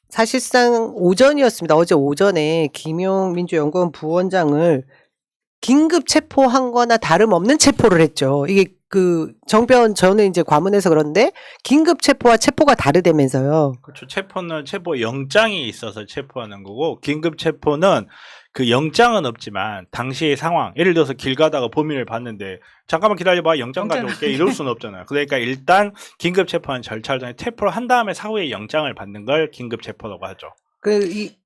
사실상 오전이었습니다. 어제 오전에 김용 민주연구원 부원장을 긴급 체포한 거나 다름없는 체포를 했죠. 이게 그 정변 저는 이제 과문해서 그런데 긴급 체포와 체포가 다르다면서요. 그렇죠. 체포는 체포 영장이 있어서 체포하는 거고 긴급 체포는 그 영장은 없지만 당시의 상황 예를 들어서 길 가다가 범인을 봤는데 잠깐만 기다려봐 영장 가져올게 이럴 수는 없잖아요. 그러니까 일단 긴급 체포한 절차를 통해 체포를 한 다음에 사후에 영장을 받는 걸 긴급 체포라고 하죠.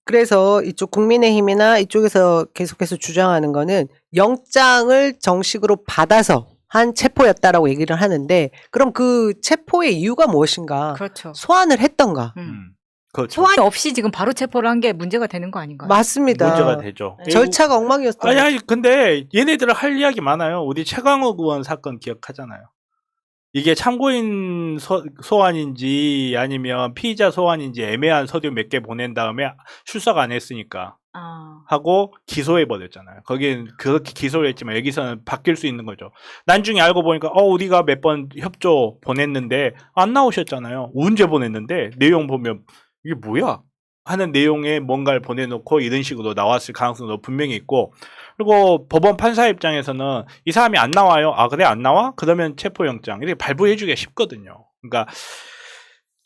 그래서 이쪽 국민의힘이나 이쪽에서 계속해서 주장하는 거는 영장을 정식으로 받아서 한 체포였다라고 얘기를 하는데 그럼 그 체포의 이유가 무엇인가? 그렇죠. 소환을 했던가? 그렇죠. 소환이 없이 지금 바로 체포를 한 게 문제가 되는 거 아닌가요? 맞습니다. 문제가 되죠. 절차가 엉망이었던 아니 근데 얘네들은 할 이야기 많아요. 우리 최강욱 의원 사건 기억하잖아요. 이게 참고인 소환인지 아니면 피의자 소환인지 애매한 서류 몇 개 보낸 다음에 출석 안 했으니까 하고 기소해버렸잖아요. 거긴 그렇게 기소를 했지만 여기서는 바뀔 수 있는 거죠. 나중에 알고 보니까 우리가 몇 번 협조 보냈는데 안 나오셨잖아요. 언제 보냈는데 내용 보면 이게 뭐야? 하는 내용의 뭔가를 보내놓고 이런 식으로 나왔을 가능성도 분명히 있고 그리고 법원 판사 입장에서는 이 사람이 안 나와요. 아 그래 안 나와? 그러면 체포영장 이렇게 발부해주기가 쉽거든요. 그러니까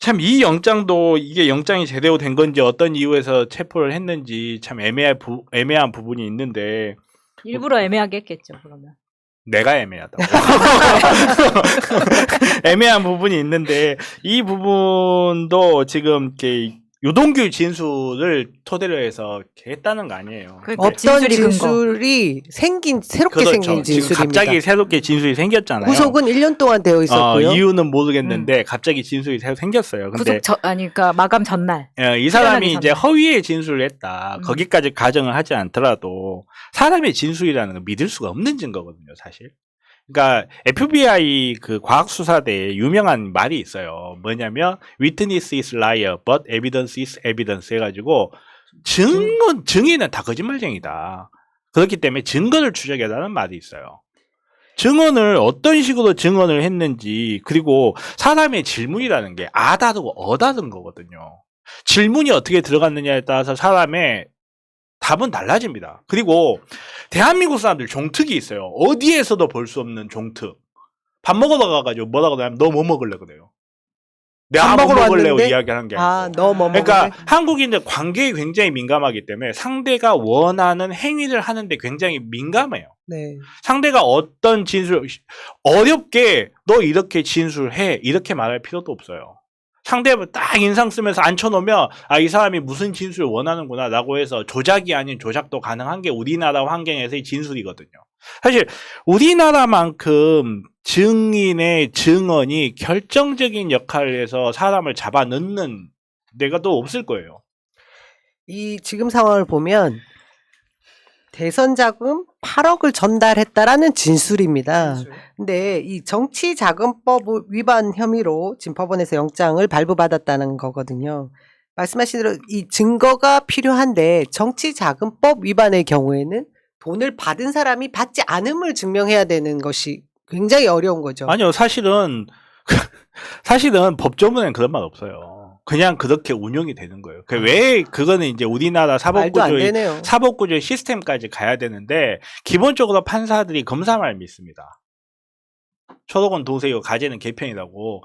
참 이 영장도 이게 영장이 제대로 된 건지 어떤 이유에서 체포를 했는지 참 애매한 부분이 있는데 일부러 애매하게 했겠죠. 그러면 내가 애매하다고 애매한 부분이 있는데 이 부분도 지금 이렇게 유동규 진술을 토대로 해서 했다는 거 아니에요. 어떤 진술이 새롭게 그렇죠. 생긴 진술입니다. 지금 갑자기 새롭게 진술이 생겼잖아요. 구속은 1년 동안 되어 있었고요. 이유는 모르겠는데 갑자기 진술이 새로 생겼어요. 근데 그러니까 마감 전날. 이 사람이 이제 허위의 진술을 했다. 거기까지 가정을 하지 않더라도 사람의 진술이라는 건 믿을 수가 없는 증거거든요, 사실. 그러니까 FBI 그 과학수사대에 유명한 말이 있어요. 뭐냐면 witness is liar, but evidence is evidence 해가지고 증인은 다 거짓말쟁이다. 그렇기 때문에 증거를 추적해라는 말이 있어요. 증언을 어떤 식으로 증언을 했는지 그리고 사람의 질문이라는 게 아다르고 어다른 거거든요. 질문이 어떻게 들어갔느냐에 따라서 사람의 답은 달라집니다. 그리고 대한민국 사람들 종특이 있어요. 어디에서도 볼 수 없는 종특. 밥 먹으러 가가지고 뭐라고 하면 너 뭐 먹을래 그래요. 내가 뭐 먹을래요 이야기하는 게 아니고. 너 뭐 먹을래? 그러니까 한국인들 관계에 굉장히 민감하기 때문에 상대가 원하는 행위를 하는데 굉장히 민감해요. 네. 상대가 어떤 진술 어렵게 너 이렇게 진술해 이렇게 말할 필요도 없어요. 상대를 딱 인상 쓰면서 앉혀놓으면 이 사람이 무슨 진술을 원하는구나 라고 해서 조작이 아닌 조작도 가능한 게 우리나라 환경에서의 진술이거든요. 사실 우리나라만큼 증인의 증언이 결정적인 역할을 해서 사람을 잡아넣는 데가 또 없을 거예요. 이 지금 상황을 보면 대선 자금 8억을 전달했다라는 진술입니다. 근데 이 정치자금법 위반 혐의로 지금 법원에서 영장을 발부받았다는 거거든요. 말씀하신 대로 이 증거가 필요한데 정치자금법 위반의 경우에는 돈을 받은 사람이 받지 않음을 증명해야 되는 것이 굉장히 어려운 거죠. 아니요, 사실은 법조문에는 그런 말 없어요. 그냥 그렇게 운영이 되는 거예요. 왜 그거는 이제 우리나라 사법구조의 시스템까지 가야 되는데 기본적으로 판사들이 검사 말 믿습니다. 초록은 도세요, 가재는 개편이라고.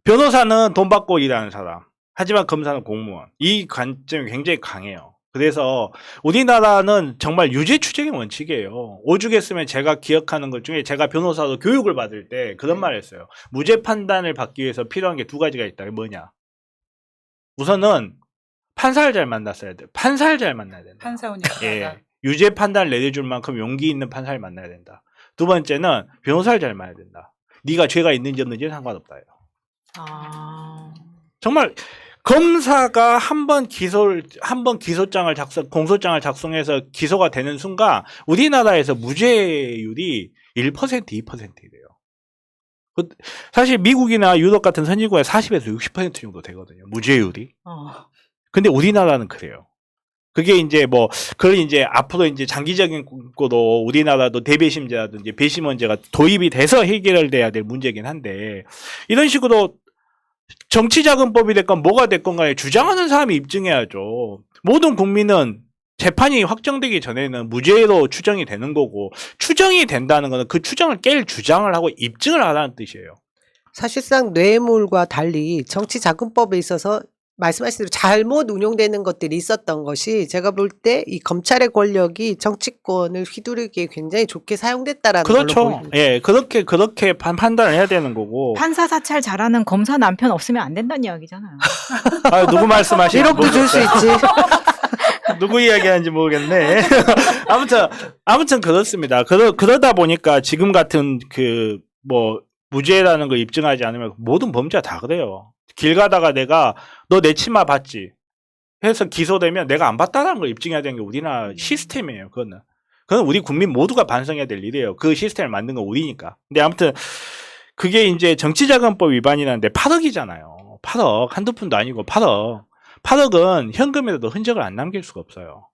변호사는 돈 받고 일하는 사람. 하지만 검사는 공무원. 이 관점이 굉장히 강해요. 그래서 우리나라는 정말 유죄 추정의 원칙이에요. 오죽했으면 제가 기억하는 것 중에 제가 변호사로 교육을 받을 때 그런 말을 했어요. 무죄 판단을 받기 위해서 필요한 게 두 가지가 있다. 뭐냐? 우선은 판사를 잘 만났어야 돼요. 판사를 잘 만나야 된다. 판사운이 유죄 판단을 내려줄 만큼 용기 있는 판사를 만나야 된다. 두 번째는 변호사를 잘 만나야 된다. 네가 죄가 있는지 없는지 상관없다. 정말 검사가 공소장을 작성해서 기소가 되는 순간 우리나라에서 무죄율이 1%, 2%이래요. 사실 미국이나 유럽 같은 선진국에 40에서 60% 정도 되거든요. 무죄율이. 근데 우리나라는 그래요. 그게 이제 그걸 이제 앞으로 이제 장기적인 거로 우리나라도 대배심제라든지 배심원제가 도입이 돼서 해결돼야 될 문제긴 한데 이런 식으로 정치자금법이 됐건 뭐가 됐건 간에 주장하는 사람이 입증해야죠. 모든 국민은 재판이 확정되기 전에는 무죄로 추정이 되는 거고, 추정이 된다는 거는 그 추정을 깰 주장을 하고 입증을 하라는 뜻이에요. 사실상 뇌물과 달리 정치자금법에 있어서 말씀하신 대로 잘못 운용되는 것들이 있었던 것이 제가 볼 때 이 검찰의 권력이 정치권을 휘두르기에 굉장히 좋게 사용됐다라는 걸로 그렇죠. 보입니다. 예, 그렇게 판단을 해야 되는 거고. 판사 사찰 잘하는 검사 남편 없으면 안 된다는 이야기잖아요. 아, 누구 말씀하시는 1억도 줄 수 있지. 누구 이야기하는지 모르겠네. 아무튼 그렇습니다. 그러다 보니까 지금 같은 무죄라는 걸 입증하지 않으면 모든 범죄가 다 그래요. 길 가다가 내가 너 내 치마 봤지? 해서 기소되면 내가 안 봤다는 걸 입증해야 되는 게 우리나라 시스템이에요. 그건 우리 국민 모두가 반성해야 될 일이에요. 그 시스템을 만든 건 우리니까. 근데 아무튼 그게 이제 정치자금법 위반이라는데 8억이잖아요. 8억 한두 푼도 아니고 8억. 8억은 현금이라도 흔적을 안 남길 수가 없어요.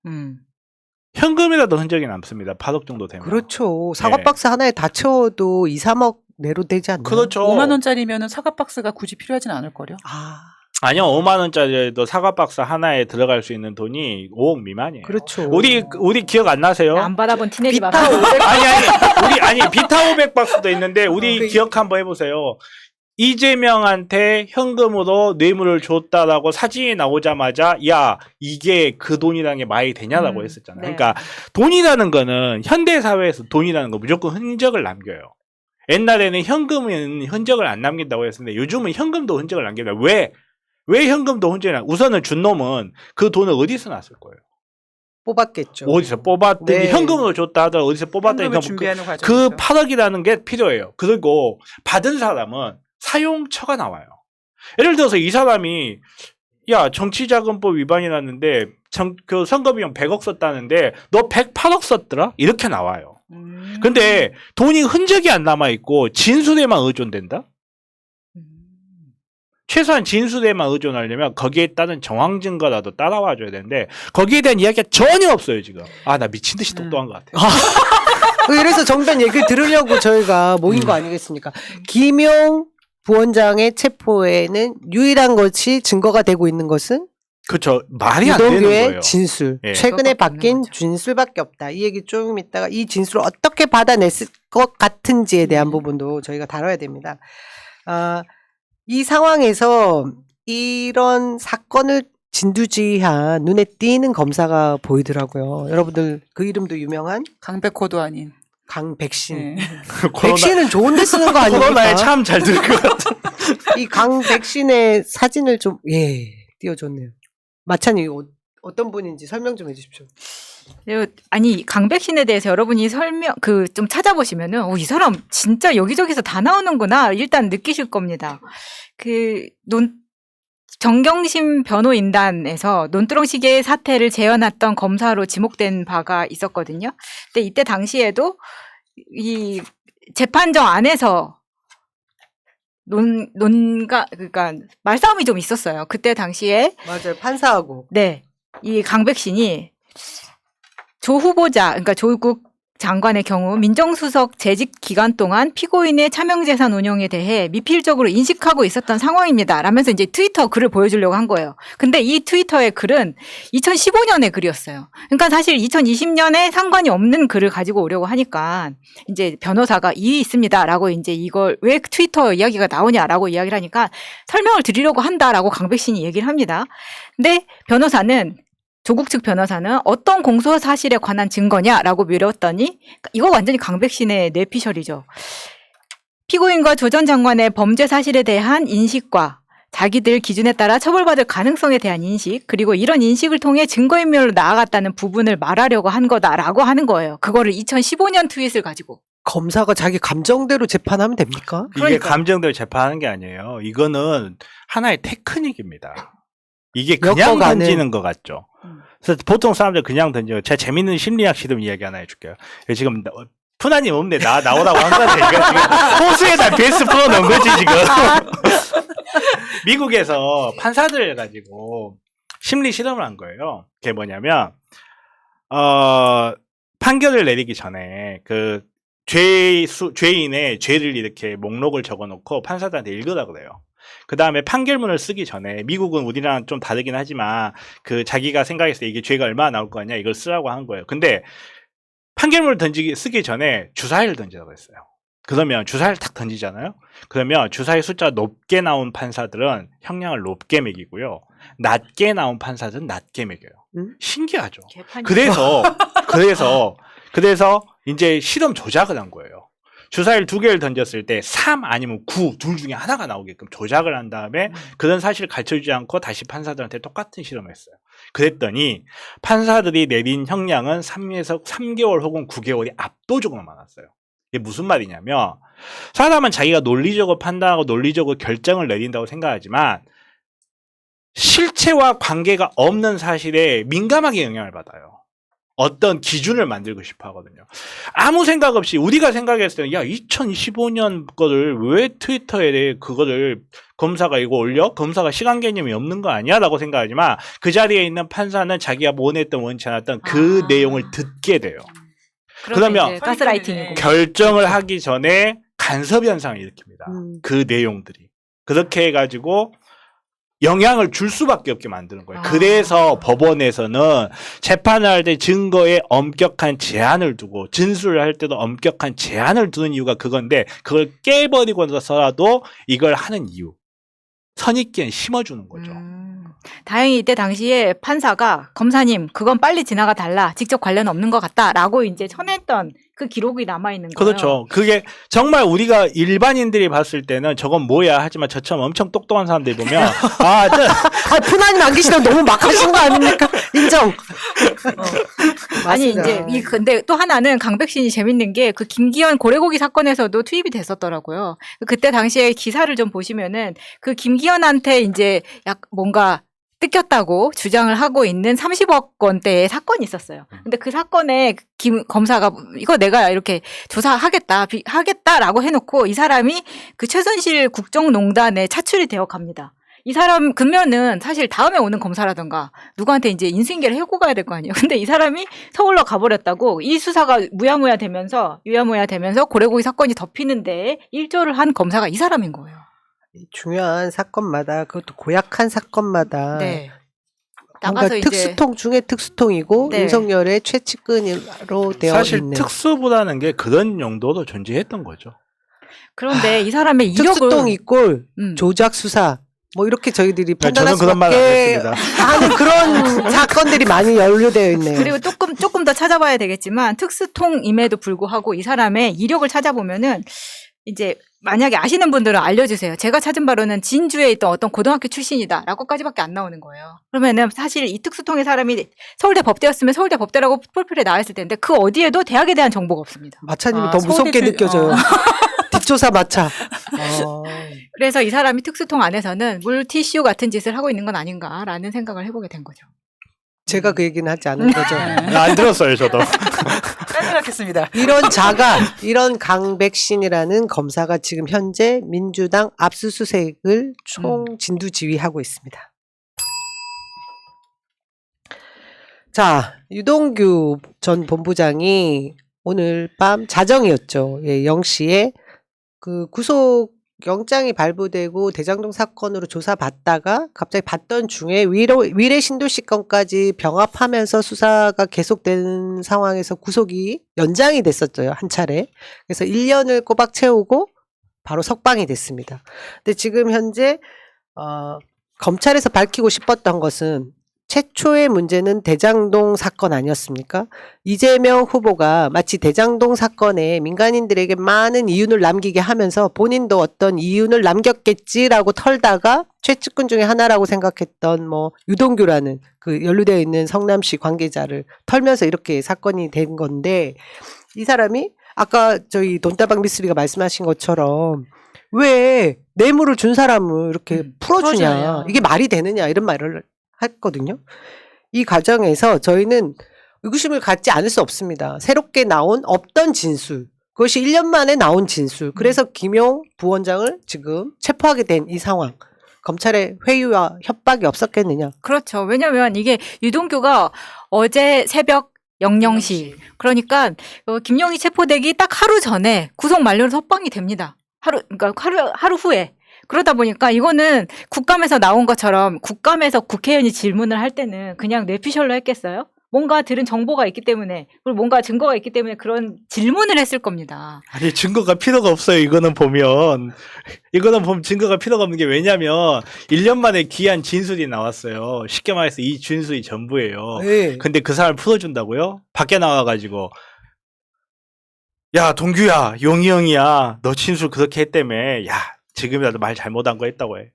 현금이라도 흔적이 남습니다. 8억 정도 되면. 그렇죠. 사과박스 하나에 다 채워도 2, 3억 내로 되지 않나요? 그렇죠. 5만 원짜리면은 사과 박스가 굳이 필요하진 않을 거요. 아니요, 5만 원짜리도 사과 박스 하나에 들어갈 수 있는 돈이 5억 미만이에요. 그렇죠. 우리 기억 안 나세요? 안 받아본 티내지 비타 마세요. 500 아니 비타 500 박스도 있는데 우리 기억 한번 해보세요. 이재명한테 현금으로 뇌물을 줬다라고 사진이 나오자마자 야 이게 그 돈이라는 게 말이 되냐라고 했었잖아요. 네. 그러니까 돈이라는 거는 현대 사회에서 돈이라는 거 무조건 흔적을 남겨요. 옛날에는 현금은 흔적을 안 남긴다고 했었는데 요즘은 현금도 흔적을 남깁니다. 왜 현금도 흔적을 우선은 준 놈은 그 돈을 어디서 났을 거예요? 뽑았겠죠. 어디서 뽑았더니 네. 현금으로 줬다 하더라도 어디서 뽑았더니 현금을 준비하는 그 과정에서. 8억이라는 게 필요해요. 그리고 받은 사람은 사용처가 나와요. 예를 들어서 이 사람이 야 정치자금법 위반이 났는데 그 선거비용 100억 썼다는데 너 108억 썼더라? 이렇게 나와요. 근데 돈이 흔적이 안 남아있고 진술에만 의존된다? 최소한 진술에만 의존하려면 거기에 따른 정황 증거라도 따라와줘야 되는데 거기에 대한 이야기가 전혀 없어요 지금. 아 나 미친 듯이 똑똑한 것 같아. 그래서 정변 얘기를 들으려고 저희가 모인 거 아니겠습니까? 김용 부원장의 체포에는 유일한 것이 증거가 되고 있는 것은 그렇죠. 말이 안 되는 유동규의 거예요. 진술. 예. 최근에 그것밖에 없는 바뀐 거죠. 진술밖에 없다. 이 얘기 조금 있다가 이 진술을 어떻게 받아냈을 것 같은지에 대한 부분도 저희가 다뤄야 됩니다. 이 상황에서 이런 사건을 진두지휘한 눈에 띄는 검사가 보이더라고요. 여러분들 그 이름도 유명한 강백호도 아닌. 강백신. 네. 백신은 좋은 데 쓰는 거 아닙니까? 코로나에 참 잘 들 것 같아. 이 강백신의 사진을 좀 띄워줬네요. 마찬이 어떤 분인지 설명 좀 해주십시오. 아니 강백신에 대해서 여러분이 좀 찾아보시면은 이 사람 진짜 여기저기서 다 나오는구나 일단 느끼실 겁니다. 정경심 변호인단에서 논두렁시계 사태를 재현했던 검사로 지목된 바가 있었거든요. 근데 이때 당시에도 이 재판정 안에서 그러니까 말싸움이 좀 있었어요. 그때 당시에 맞아요. 판사하고. 네, 이 강백신이 조 후보자, 그러니까 조국 장관의 경우 민정수석 재직 기간 동안 피고인의 차명재산 운용에 대해 미필적으로 인식하고 있었던 상황입니다. 라면서 이제 트위터 글을 보여주려고 한 거예요. 근데 이 트위터의 글은 2015년의 글이었어요. 그러니까 사실 2020년에 상관이 없는 글을 가지고 오려고 하니까 이제 변호사가 이 있습니다라고 이제 이걸 왜 트위터 이야기가 나오냐라고 이야기를 하니까 설명을 드리려고 한다라고 강백신이 얘기를 합니다. 근데 조국 측 변호사는 어떤 공소 사실에 관한 증거냐라고 물었더니 이거 완전히 강백신의 뇌피셜이죠. 피고인과 조 전 장관의 범죄 사실에 대한 인식과 자기들 기준에 따라 처벌받을 가능성에 대한 인식 그리고 이런 인식을 통해 증거인멸로 나아갔다는 부분을 말하려고 한 거다라고 하는 거예요. 그거를 2015년 트윗을 가지고. 검사가 자기 감정대로 재판하면 됩니까? 이게 그러니까요. 감정대로 재판하는 게 아니에요. 이거는 하나의 테크닉입니다. 이게 그냥 엮어가는. 던지는 것 같죠. 그래서 보통 사람들 그냥 던져요. 제가 재밌는 심리학 시름 이야기 하나 해줄게요. 지금 푸나님 없네. 나오라고 한 건데 이거 지금 호수에다 베이스 풀어놓은 거지 지금. 미국에서 판사들 가지고 심리 실험을 한 거예요. 그게 뭐냐면 판결을 내리기 전에 죄인의 죄를 이렇게 목록을 적어놓고 판사들한테 읽으라 그래요. 그 다음에 판결문을 쓰기 전에 미국은 우리랑 좀 다르긴 하지만 그 자기가 생각했을 때 이게 죄가 얼마나 나올 거냐 이걸 쓰라고 한 거예요. 근데 판결문을 쓰기 전에 주사위를 던지라고 했어요. 그러면 주사위를 탁 던지잖아요. 그러면 주사위 숫자가 높게 나온 판사들은 형량을 높게 매기고요. 낮게 나온 판사들은 낮게 매겨요. 신기하죠. 개판이. 그래서 이제 실험 조작을 한 거예요. 주사위를 2개를 던졌을 때 3 아니면 9 둘 중에 하나가 나오게끔 조작을 한 다음에 그런 사실을 가르쳐주지 않고 다시 판사들한테 똑같은 실험을 했어요. 그랬더니 판사들이 내린 형량은 3개월 혹은 9개월이 압도적으로 많았어요. 이게 무슨 말이냐면 사람은 자기가 논리적으로 판단하고 논리적으로 결정을 내린다고 생각하지만 실체와 관계가 없는 사실에 민감하게 영향을 받아요. 어떤 기준을 만들고 싶어 하거든요. 아무 생각 없이 우리가 생각했을 때는 야 2025년 거를 왜 트위터에 그거를 검사가 이거 올려? 검사가 시간 개념이 없는 거 아니야? 라고 생각하지만 그 자리에 있는 판사는 자기가 원했던 원치 않았던 그 내용을 듣게 돼요. 그러면 가스라이팅이고. 결정을 하기 전에 간섭 현상을 일으킵니다. 그 내용들이. 그렇게 해가지고 영향을 줄 수밖에 없게 만드는 거예요. 그래서 법원에서는 재판을 할 때 증거에 엄격한 제한을 두고 진술을 할 때도 엄격한 제한을 두는 이유가 그건데 그걸 깨버리고서라도 이걸 하는 이유. 선입견 심어주는 거죠. 다행히 이때 당시에 판사가 검사님 그건 빨리 지나가 달라 직접 관련 없는 것 같다라고 이제 쳐냈던 그 기록이 남아 있는 거예요. 그렇죠. 그게 정말 우리가 일반인들이 봤을 때는 저건 뭐야 하지만 저처럼 엄청 똑똑한 사람들이 보면 푸나님 남기시다 너무 막 하신 거 아닙니까? 인정. 아니 맞습니다. 이제 근데 또 하나는 강백신이 재밌는 게 그 김기현 고래고기 사건에서도 투입이 됐었더라고요. 그때 당시에 기사를 좀 보시면은 그 김기현한테 이제 약 뭔가 뜯겼다고 주장을 하고 있는 30억 원대의 사건이 있었어요. 근데 그 사건에 김 검사가 이거 내가 이렇게 하겠다라고 해놓고 이 사람이 그 최순실 국정농단에 차출이 되어 갑니다. 이 사람 그러면은 사실 다음에 오는 검사라든가 누구한테 이제 인수인계를 해고 가야 될 거 아니에요. 근데 이 사람이 서울로 가버렸다고 이 수사가 유야무야 되면서 고래고기 사건이 덮이는데 일조를 한 검사가 이 사람인 거예요. 중요한 사건마다 그것도 고약한 사건마다 네. 뭔가 나가서 이제 특수통 중에 특수통이고 네. 윤석열의 최측근으로 되어 사실 있는 특수부라는 게 그런 용도로 존재했던 거죠. 그런데 이 사람의 이력을 특수통 이꼴 조작 수사 뭐 이렇게 저희들이 판단할 저는 그런 말 안 수밖에 했습니다. 하는 그런 사건들이 많이 연루되어 있네요. 그리고 조금 더 찾아봐야 되겠지만 특수통임에도 불구하고 이 사람의 이력을 찾아보면은 이제 만약에 아시는 분들은 알려주세요. 제가 찾은 바로는 진주에 있던 어떤 고등학교 출신이다라고까지밖에 안 나오는 거예요. 그러면은 사실 이 특수통의 사람이 서울대 법대였으면 서울대 법대라고 프로필에 나왔을 텐데 그 어디에도 대학에 대한 정보가 없습니다. 마차님이 더 무섭게 서울대 느껴져요. 뒷조사 마차. 그래서 이 사람이 특수통 안에서는 물티슈 같은 짓을 하고 있는 건 아닌가라는 생각을 해보게 된 거죠. 제가 그 얘기는 하지 않은 거죠. 안 들었어요, 저도. 생각했습니다. 이런 강백신이라는 검사가 지금 현재 민주당 압수수색을 총 진두지휘하고 있습니다. 자, 유동규 전 본부장이 오늘 밤 자정이었죠. 예, 0시에 그 구속 영장이 발부되고 대장동 사건으로 조사받다가 갑자기 받던 중에 위례 신도시 건까지 병합하면서 수사가 계속되는 상황에서 구속이 연장이 됐었죠. 한 차례. 그래서 1년을 꼬박 채우고 바로 석방이 됐습니다. 근데 지금 현재 검찰에서 밝히고 싶었던 것은 최초의 문제는 대장동 사건 아니었습니까? 이재명 후보가 마치 대장동 사건에 민간인들에게 많은 이윤을 남기게 하면서 본인도 어떤 이윤을 남겼겠지라고 털다가 최측근 중에 하나라고 생각했던 뭐 유동규라는 그 연루되어 있는 성남시 관계자를 털면서 이렇게 사건이 된 건데 이 사람이 아까 저희 돈다방 미스리가 말씀하신 것처럼 왜 뇌물을 준 사람을 이렇게 풀어주냐. 풀어줘요. 이게 말이 되느냐 이런 말을 했거든요. 이 과정에서 저희는 의구심을 갖지 않을 수 없습니다. 새롭게 나온 없던 진술. 그것이 1년 만에 나온 진술. 그래서 김용 부원장을 지금 체포하게 된 이 상황. 검찰의 회유와 협박이 없었겠느냐. 그렇죠. 왜냐하면 이게 유동규가 어제 새벽 00시 그러니까 김용이 체포되기 딱 하루 전에 구속 만료로 석방이 됩니다. 하루 후에. 그러다 보니까 이거는 국감에서 나온 것처럼 국감에서 국회의원이 질문을 할 때는 그냥 뇌피셜로 했겠어요? 뭔가 들은 정보가 있기 때문에 그리고 뭔가 증거가 있기 때문에 그런 질문을 했을 겁니다. 아니 증거가 필요가 없어요. 이거는 보면 증거가 필요가 없는 게 왜냐면 1년 만에 귀한 진술이 나왔어요. 쉽게 말해서 이 진술이 전부예요. 네. 근데 그 사람을 풀어준다고요? 밖에 나와가지고 야 동규야 용이 형이야 너 진술 그렇게 했다며 야 지금이라도 말 잘못한 거 했다고 해.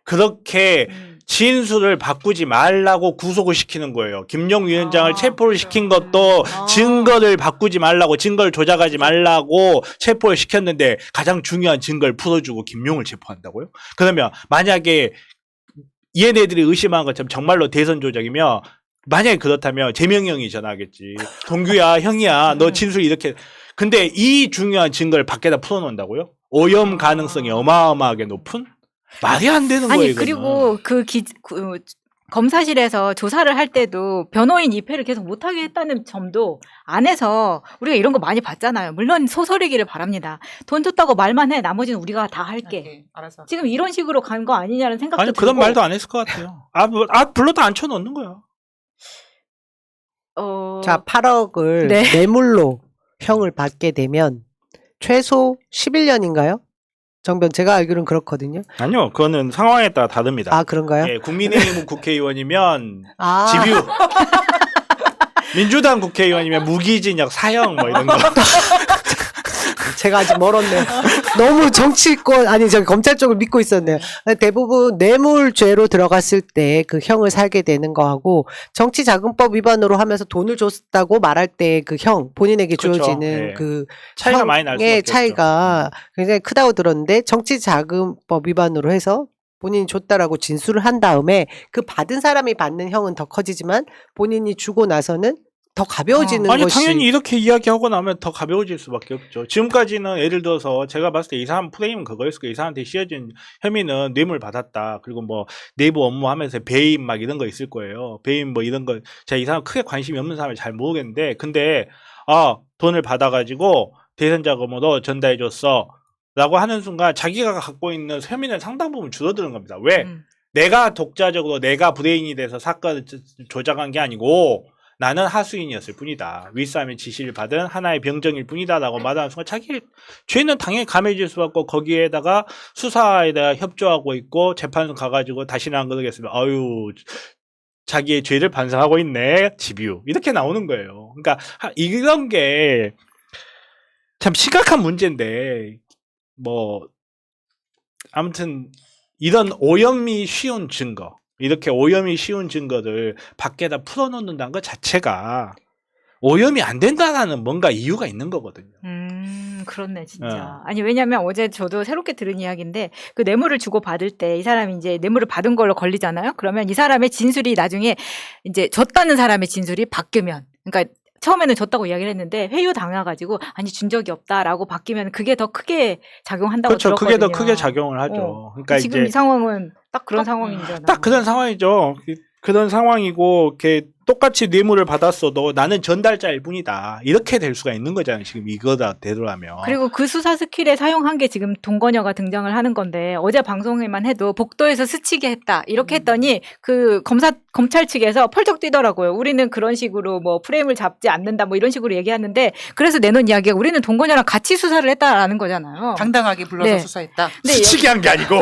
그렇게 진술을 바꾸지 말라고 구속을 시키는 거예요. 김용 위원장을 체포를 시킨 것도 증거를 바꾸지 말라고, 증거를 조작하지 말라고 체포를 시켰는데 가장 중요한 증거를 풀어주고 김용을 체포한다고요? 그러면 만약에 얘네들이 의심한 것처럼 정말로 대선 조작이면 만약에 그렇다면 재명이 형이 전화하겠지. 동규야, 형이야, 너 진술 이렇게. 근데 이 중요한 증거를 밖에다 풀어놓는다고요? 오염 가능성이 어마어마하게 높은? 말이 안 되는 거예요. 아니 이거는. 그리고 검사실에서 조사를 할 때도 변호인 입회를 계속 못하게 했다는 점도 안에서 우리가 이런 거 많이 봤잖아요. 물론 소설이기를 바랍니다. 돈 줬다고 말만 해. 나머지는 우리가 다 할게. 오케이, 알아서. 지금 이런 식으로 간 거 아니냐는 생각도 아니 들고. 그런 말도 안 했을 것 같아요. 불러도 안 쳐놓는 거야. 자, 8억을 네. 뇌물로 형을 받게 되면 최소 11년인가요? 정변 제가 알기로는 그렇거든요. 아니요, 그거는 상황에 따라 다릅니다. 아, 그런가요? 예, 국민의힘 국회의원이면 아. 집유. 민주당 국회의원이면 무기징역 사형 뭐 이런 거. 제가 아직 멀었네요. 너무 정치권 아니 저기 검찰 쪽을 믿고 있었네요. 대부분 뇌물죄로 들어갔을 때 그 형을 살게 되는 거하고 정치자금법 위반으로 하면서 돈을 줬다고 말할 때 그 형 본인에게 그렇죠. 주어지는 예. 그 차이가 많이 날 수밖에 형의 없죠. 차이가 굉장히 크다고 들었는데 정치자금법 위반으로 해서 본인이 줬다라고 진술을 한 다음에 그 받은 사람이 받는 형은 더 커지지만 본인이 주고 나서는 더 가벼워지는 아니 것이 당연히 이렇게 이야기하고 나면 더 가벼워질 수밖에 없죠. 지금까지는 예를 들어서 제가 봤을 때 이 사람 프레임은 그거였을 거예요. 이 사람한테 씌워진 혐의는 뇌물 받았다. 그리고 뭐 내부 업무하면서 배임 막 이런 거 있을 거예요. 배임 뭐 이런 거 제가 이 사람 크게 관심이 없는 사람을 잘 모르겠는데 근데 돈을 받아가지고 대선 자금으로 전달해줬어. 라고 하는 순간 자기가 갖고 있는 혐의는 상당 부분 줄어드는 겁니다. 왜? 내가 독자적으로 내가 브레인이 돼서 사건을 조작한 게 아니고 나는 하수인이었을 뿐이다. 윗사람의 지시를 받은 하나의 병정일 뿐이다라고 말하는 순간 자기 죄는 당연히 감해질 수밖에 없고 거기에다가 수사에다가 협조하고 있고 재판소 가가지고 다시는 안 그러겠으면 아유 자기의 죄를 반성하고 있네. 집유. 이렇게 나오는 거예요. 그러니까 이런 게 참 심각한 문제인데 뭐 아무튼 이런 오염이 쉬운 증거 이렇게 오염이 쉬운 증거를 밖에다 풀어놓는다는 것 자체가 오염이 안 된다라는 뭔가 이유가 있는 거거든요. 그렇네, 진짜. 아니, 왜냐면 어제 저도 새롭게 들은 이야기인데, 그 뇌물을 주고 받을 때 이 사람이 이제 뇌물을 받은 걸로 걸리잖아요? 그러면 이 사람의 진술이 나중에 이제 줬다는 사람의 진술이 바뀌면, 그러니까 처음에는 줬다고 이야기를 했는데 회유 당해가지고 아니 준 적이 없다라고 바뀌면 그게 더 크게 작용한다고 그렇죠. 들었거든요. 그게 더 크게 작용을 하죠. 그러니까 지금 이제 이 상황은 딱 그런 상황이잖아요. 딱 그런 상황이죠. 그런 상황이고 이렇게 똑같이 뇌물을 받았어도 나는 전달자일 뿐이다. 이렇게 될 수가 있는 거잖아요. 지금 이거다 되돌아면. 그리고 그 수사 스킬에 사용한 게 지금 동거녀가 등장을 하는 건데 어제 방송에만 해도 복도에서 스치게 했다. 이렇게 했더니 그 검찰 측에서 펄쩍 뛰더라고요. 우리는 그런 식으로 뭐 프레임을 잡지 않는다 뭐 이런 식으로 얘기하는데 그래서 내놓은 이야기가 우리는 동거녀랑 같이 수사를 했다라는 거잖아요. 당당하게 불러서 네. 수사했다. 스치게 한 게 아니고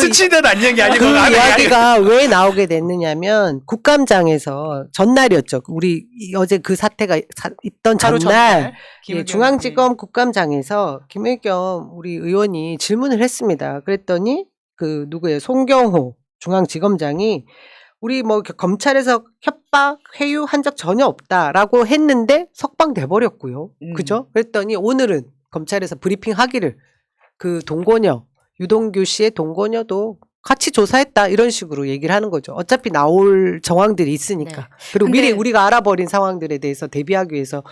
스치듯 앉는 게 아니고 그 나는 이야기가 왜 나오게 됐느냐면 국감장에서 전날이었죠. 우리 어제 그 사태가 있던 바로 전날 김의겸 중앙지검 국감장에서 김의겸 우리 의원이 질문을 했습니다. 그랬더니 그 누구예요? 송경호 중앙지검장이 우리 뭐 검찰에서 협박, 회유 한 적 전혀 없다라고 했는데 석방돼 버렸고요. 그죠? 그랬더니 오늘은 검찰에서 브리핑 하기를 그 동거녀 유동규 씨의 동거녀도 같이 조사했다 이런 식으로 얘기를 하는 거죠. 어차피 나올 정황들이 있으니까. 네. 그리고 근데- 미리 우리가 알아버린 상황들에 대해서 대비하기 위해서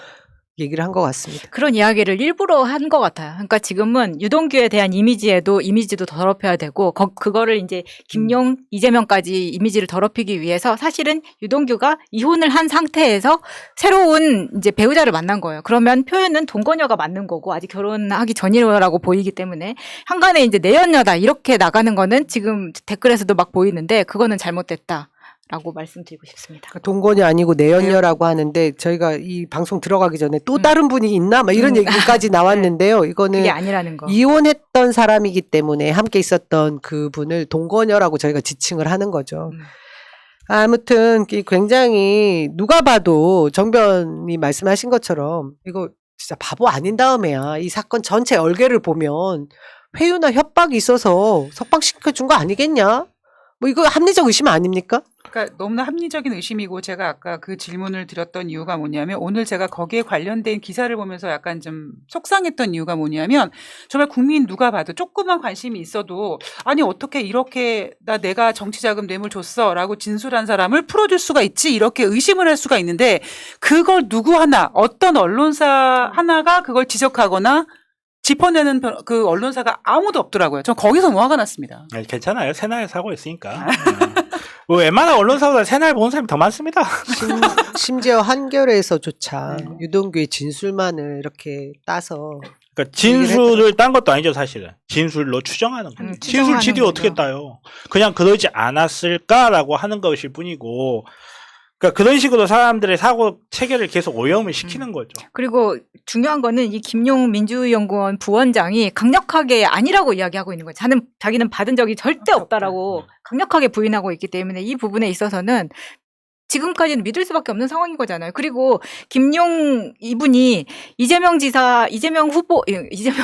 얘기를 한 것 같습니다. 그런 이야기를 일부러 한 것 같아요. 그러니까 지금은 유동규에 대한 이미지도 더럽혀야 되고 그거를 이제 김용, 이재명까지 이미지를 더럽히기 위해서 사실은 유동규가 이혼을 한 상태에서 새로운 이제 배우자를 만난 거예요. 그러면 표현은 동거녀가 맞는 거고 아직 결혼하기 전이라고 보이기 때문에 한간에 이제 내연녀다 이렇게 나가는 거는 지금 댓글에서도 막 보이는데 그거는 잘못됐다. 라고 말씀드리고 싶습니다. 동거녀 아니고 내연녀라고 하는데 저희가 이 방송 들어가기 전에 또 다른 분이 있나? 막 이런 얘기까지 나왔는데요. 이거는 그게 아니라는 거. 이혼했던 사람이기 때문에 함께 있었던 그분을 동거녀라고 저희가 지칭을 하는 거죠. 아무튼 굉장히 누가 봐도 정변이 말씀하신 것처럼 이거 진짜 바보 아닌 다음에야 이 사건 전체 얼개를 보면 회유나 협박이 있어서 석방시켜준 거 아니겠냐? 뭐 이거 합리적 의심 아닙니까? 그러니까 너무나 합리적인 의심이고 제가 아까 그 질문을 드렸던 이유가 뭐냐면 오늘 제가 거기에 관련된 기사를 보면서 약간 좀 속상했던 이유가 뭐냐면 정말 국민 누가 봐도 조그만 관심이 있어도 아니 어떻게 이렇게 내가 정치자금 뇌물 줬어라고 진술한 사람을 풀어줄 수가 있지 이렇게 의심을 할 수가 있는데 그걸 누구 하나 어떤 언론사 하나가 그걸 지적하거나 짚어내는 그 언론사가 아무도 없더라고요. 전 거기서 뭐 화가 났습니다. 아니, 괜찮아요. 새날에서 하고 있으니까. 뭐 웬만한 언론사보다 새날 보는 사람이 더 많습니다. 심지어 한겨레에서조차 유동규의 진술만을 이렇게 따서 그러니까 진술을 딴 것도 아니죠, 사실은. 진술로 추정하는 거예요. 진술 지디 어떻게 따요? 그냥 그러지 않았을까라고 하는 것일 뿐이고, 그러니까 그런 식으로 사람들의 사고 체계를 계속 오염을 시키는 거죠. 그리고 중요한 거는 이 김용 민주연구원 부원장이 강력하게 아니라고 이야기하고 있는 거예요. 자기는 받은 적이 절대 없다라고 강력하게 부인하고 있기 때문에 이 부분에 있어서는 지금까지는 믿을 수밖에 없는 상황인 거잖아요. 그리고 김용 이분이 이재명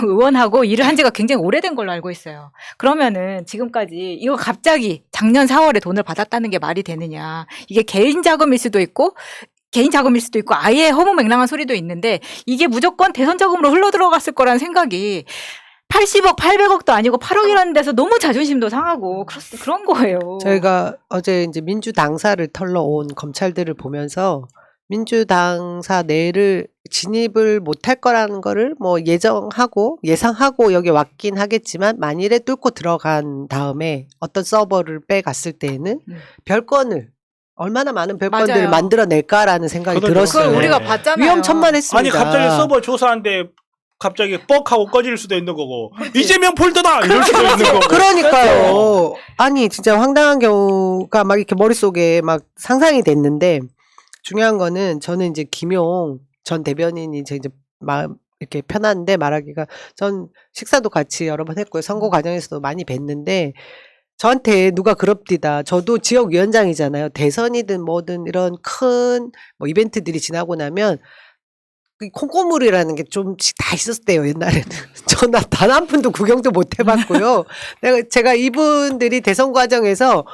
의원하고 일을 한 지가 굉장히 오래된 걸로 알고 있어요. 그러면은 지금까지 이거 갑자기 작년 4월에 돈을 받았다는 게 말이 되느냐. 이게 개인 자금일 수도 있고 아예 허무맹랑한 소리도 있는데 이게 무조건 대선 자금으로 흘러들어갔을 거라는 생각이 80억, 800억도 아니고 8억이라는 데서 너무 자존심도 상하고 그런 거예요. 저희가 어제 이제 민주당사를 털러 온 검찰들을 보면서 민주당사 내를 진입을 못할 거라는 거를 뭐 예상하고 여기 왔긴 하겠지만 만일에 뚫고 들어간 다음에 어떤 서버를 빼갔을 때에는 별건을 얼마나 많은 별건들을 맞아요. 만들어낼까라는 생각이 그렇죠. 들었어요. 그걸 우리가 봤잖아요. 위험천만했습니다. 아니, 갑자기 서버 조사한데 갑자기 뻑하고 꺼질 수도 있는 거고, 이재명 폴더다! 이럴 수도 있는 거고. 그러니까요. 아니, 진짜 황당한 경우가 막 이렇게 머릿속에 막 상상이 됐는데, 중요한 거는 저는 이제 김용 전 대변인이 제 이제 마음 이렇게 편한데 말하기가 전 식사도 같이 여러 번 했고요. 선거 과정에서도 많이 뵀는데, 저한테 누가 그럽디다. 저도 지역위원장이잖아요. 대선이든 뭐든 이런 큰 뭐 이벤트들이 지나고 나면 콩고물이라는 게 좀씩 다 있었대요, 옛날에는. 전 단 한 푼도 구경도 못 해봤고요. 제가 이분들이 대선 과정에서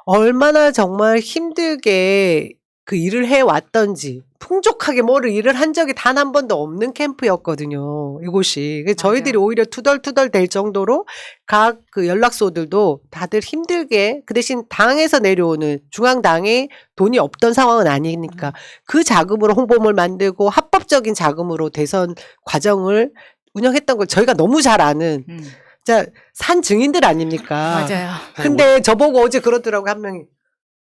얼마나 정말 힘들게 그 일을 해왔던지, 풍족하게 일을 한 적이 단 한 번도 없는 캠프였거든요, 이곳이. 그래서 저희들이 오히려 투덜투덜 될 정도로 각 그 연락소들도 다들 힘들게, 그 대신 당에서 내려오는 중앙당에 돈이 없던 상황은 아니니까 그 자금으로 홍보물 만들고 합법적인 자금으로 대선 과정을 운영했던 걸 저희가 너무 잘 아는 진짜 산 증인들 아닙니까? 맞아요. 근데 저보고 어제 그러더라고, 한 명이.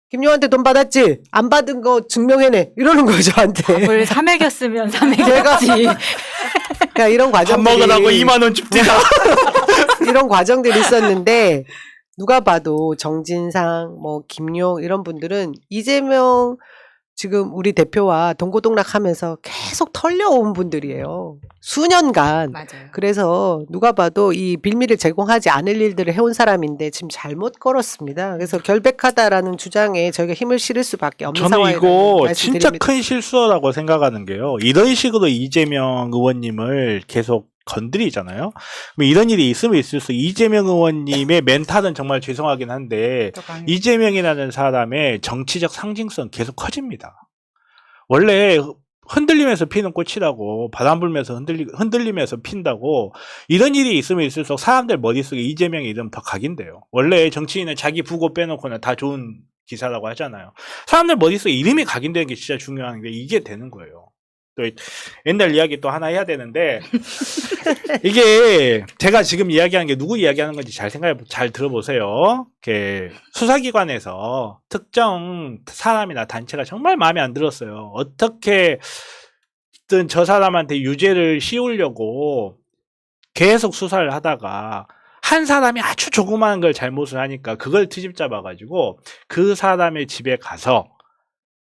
김용한테 돈 받았지? 안 받은 거 증명해내. 이러는 거죠, 저한테. 밥을 3액이었으면 3액이었지. 그러니까 이런 밥 과정들이. 먹으라고 2만원 줍디다. 이런 과정들이 있었는데, 누가 봐도 정진상, 뭐, 김용, 이런 분들은 이재명 지금 우리 대표와 동고동락하면서 계속 털려온 분들이에요. 수년간. 맞아요. 그래서 누가 봐도 이 빌미를 제공하지 않을 일들을 해온 사람인데 지금 잘못 걸었습니다. 그래서 결백하다라는 주장에 저희가 힘을 실을 수밖에 없는 저는 상황이라고 이거 말씀드립니다. 진짜 큰 실수라고 생각하는 게요. 이런 식으로 이재명 의원님을 계속 건드리잖아요. 그럼 이런 일이 있으면 있을수록 이재명 의원님의 멘탈은 정말 죄송하긴 한데 이재명이라는 사람의 정치적 상징성 계속 커집니다. 원래 흔들리면서 피는 꽃이라고, 바람 불면서 흔들리면서 핀다고, 이런 일이 있으면 있을수록 사람들 머릿속에 이재명의 이름 더 각인돼요. 원래 정치인은 자기 부고 빼놓고는 다 좋은 기사라고 하잖아요. 사람들 머릿속에 이름이 각인되는 게 진짜 중요한 게 이게 되는 거예요. 또 옛날 이야기 또 하나 해야 되는데 이게 제가 지금 이야기하는 게 누구 이야기하는 건지 잘 들어보세요. 이렇게 수사기관에서 특정 사람이나 단체가 정말 마음에 안 들었어요. 어떻게든 저 사람한테 유죄를 씌우려고 계속 수사를 하다가 한 사람이 아주 조그마한 걸 잘못을 하니까 그걸 트집 잡아가지고 그 사람의 집에 가서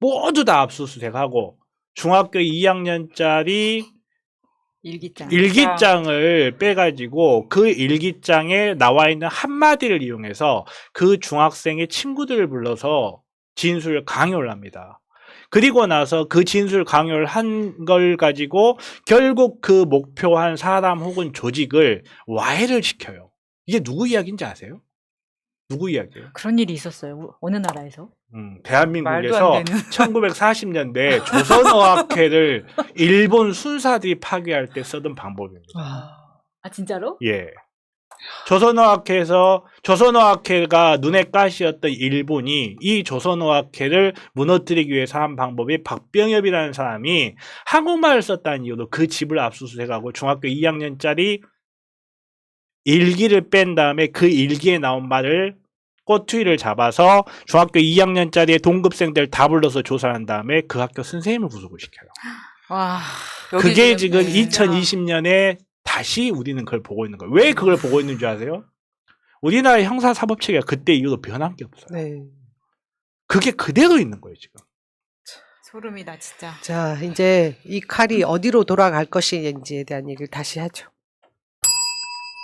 모두 다 압수수색하고 중학교 2학년짜리 일기장. 일기장을 빼가지고 그 일기장에 나와 있는 한마디를 이용해서 그 중학생의 친구들을 불러서 진술 강요를 합니다. 그리고 나서 그 진술 강요를 한 걸 가지고 결국 그 목표한 사람 혹은 조직을 와해를 시켜요. 이게 누구 이야기인지 아세요? 누구 이야기예요? 그런 일이 있었어요. 어느 나라에서? 말도 대한민국에서 안 되는. 1940년대 조선어학회를 일본 순사들이 파괴할 때 쓰던 방법입니다. 아 진짜로? 예. 조선어학회가 눈에 가시였던 일본이 이 조선어학회를 무너뜨리기 위해서 한 방법이 박병엽이라는 사람이 한국말을 썼다는 이유로 그 집을 압수수색하고 중학교 2학년짜리 일기를 뺀 다음에 그 일기에 나온 말을 꼬투리를 잡아서 중학교 2학년짜리 동급생들 다 불러서 조사한 다음에 그 학교 선생님을 구속을 시켜요. 와. 그게 지금 네. 2020년에 다시 우리는 그걸 보고 있는 거예요. 왜 그걸 보고 있는 줄 아세요? 우리나라 형사사법체계가 그때 이후로 변한 게 없어요. 네. 그게 그대로 있는 거예요, 지금. 소름이다 진짜. 자, 이제 이 칼이 어디로 돌아갈 것인지에 대한 얘기를 다시 하죠.